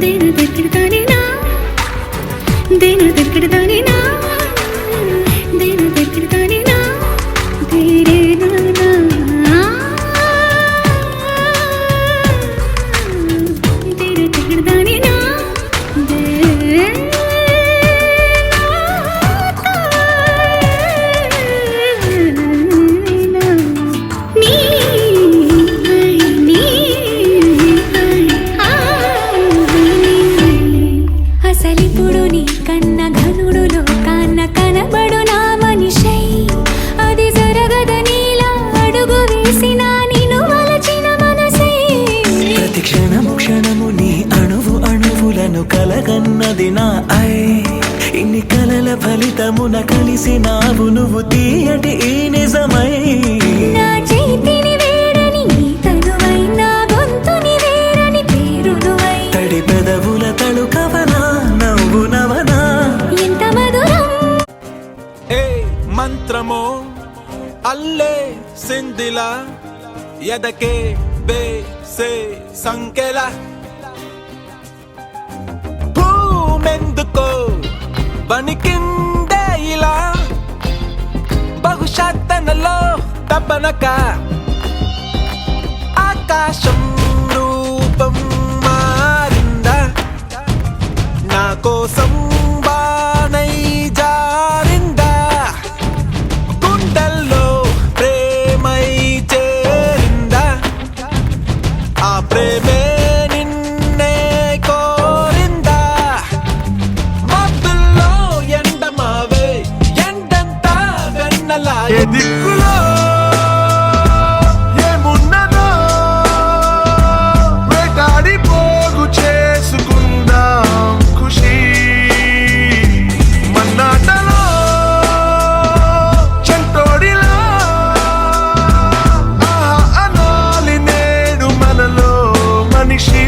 దేని దగ్గరదాని నా దేని దగ్గరదాని నా దేని దగ్గరదాని నా దేరే నా దేని దగ్గరదాని నా అసలిప్పుడు నీ కన్న ఘనుడులో కన్న కనబడు నా మనిషై అది జరగదనిలా అడుగు వేసిన నిన్ను వలచిన మనసై ప్రతి క్షణము క్షణము నీ అణువు అణువులను కలగన్నది నా ఐ ఇన్ని కలల ఫలితమున కలిసినావు నువ్వు తీయటి ఈ నిజమై నా చేతిని వేడని నీ తనువై నా గొంతుని వేరని పేరునువై తడి పెదవుల తళుకవనా నవ్వు నవనా ఎంత మధురం ఏ మంత్రమో అల్లే సిందిల ఎదకే బేసే సంకెల భూమెందుకో వణికిందే ఇలా బహుశా తనలో తపనక ఆకాశం రూపం మారిందా నా కోసం బానై జారిందా గుండెల్లో ప్రేమై చేరిందా ఆ ప్రేమే నిన్నే కోరిందా మబ్బుల్లో ఎండమావే ఎండంతా వెన్నలా దిక్కులో ఏమున్నదో వేటాడి పోగు చేసుకుందాం ఖుషి మన్నాటలో చెంటోడిలా ఆహా అనాలి నేడు మనలో మనిషి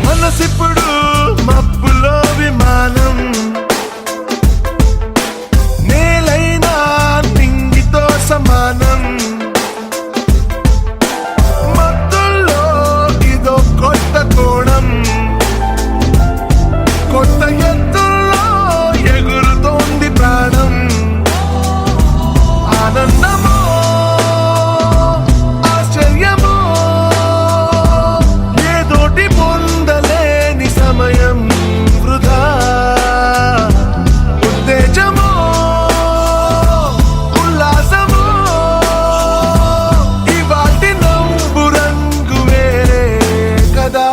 మనసిప్పుడు మబ్బులో విమానం నేలైనా నింగితో సమానం మత్తుల్లో ఇదో కొత్త కోణం కొత్త ఎత్తుల్లో ఎగురుతోంది ప్రాణం ఆనందమో ఆశ్చర్యమో ఏదోటి పొందలేని సమయం వృధా ఉత్తేజమో ఉల్లాసమో ఇవాటి నవ్వు రంగు వేరే కదా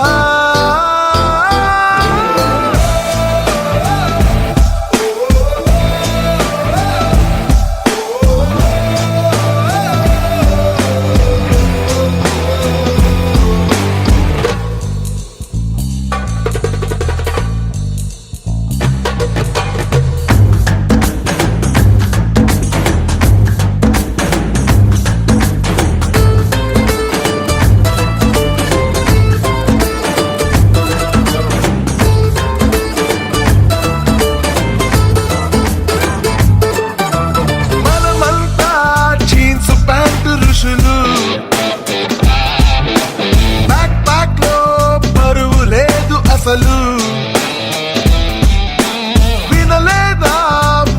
మనమంతా జీన్స్ ప్యాంటు ఋషులు బ్యాక్ ప్యాక్ లో బరువు లేదు అసలు వినలేదా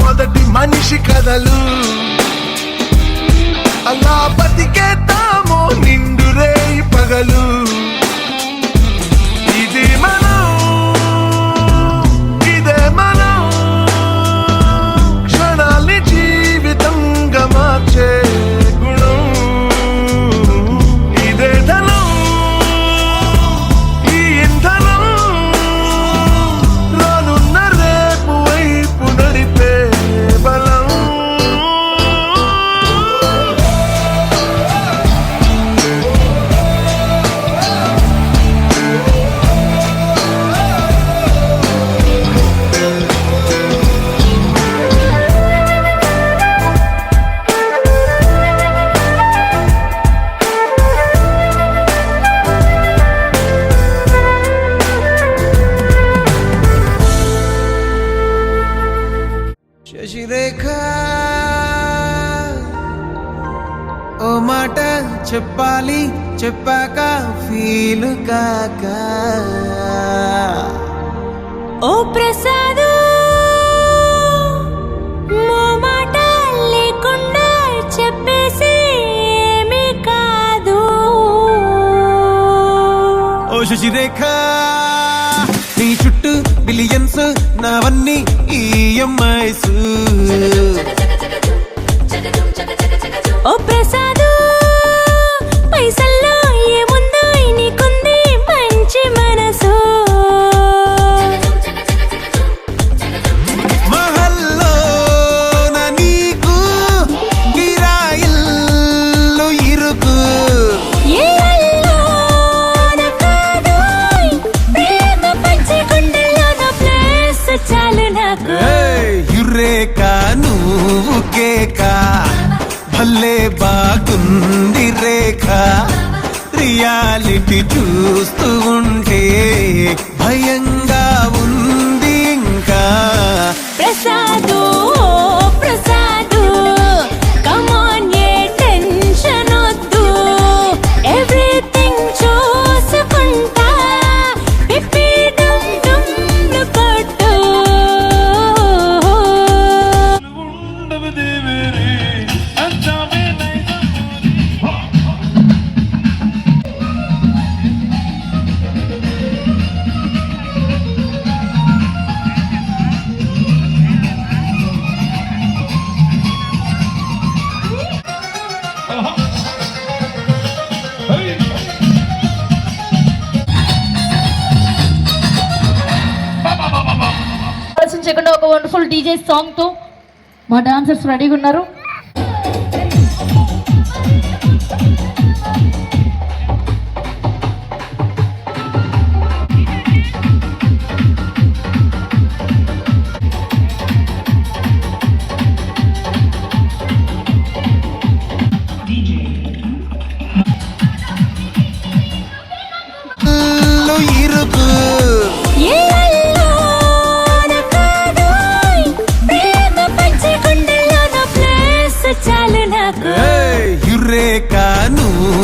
మొదటి మనిషి కథలు అలా బతికేద్దామో నిండు రేయి పగలు ఇది మనం ఇదే మనం క్షణాల్ని జీవితంగా మార్చే గుణం ఇదే ధనం ఈ ఇంధనం రానున్న రేపు వైపు నడిపే బలం శశిరేఖ ఓ మాట చెప్పాలి చెప్పాక ఫీల్ కాక ఓ ప్రసాదు మో మాట లేకుండా చెప్పేసి ఏమీ కాదు. ఓ శశిరేఖ నీ చుట్టూ బిలియన్స్ నావన్నీ ఈఎంఐస్. ఓ ప్రసాదు పైసల్లో ఏముందో నీకుంది మంచి మనసు. మహల్లో నా నీకు కిరాయిల్లు ఇరుకు. ఏ అల్లోన కాదోయ్, ప్రేమ పంచి గుండెల్లోన ప్లేస్ చాలు నాకు. యురేక నువ్వు కేక భలే బాగుంది రేఖ. రియాలిటీ చూస్తూ ఉంటే భయంగా ఉంది ఇంకా. Prasad Prasad come on a tension వద్దు, ఎవ్రీథింగ్ చూసుకుంటా పిప్పి డుమ్ డుమ్ కొట్టు. ఆలోచన చేయకుండా ఒక వండర్ఫుల్ డీజే సాంగ్ తో మా డాన్సర్స్ రెడీగా ఉన్నారు. ఇరుకు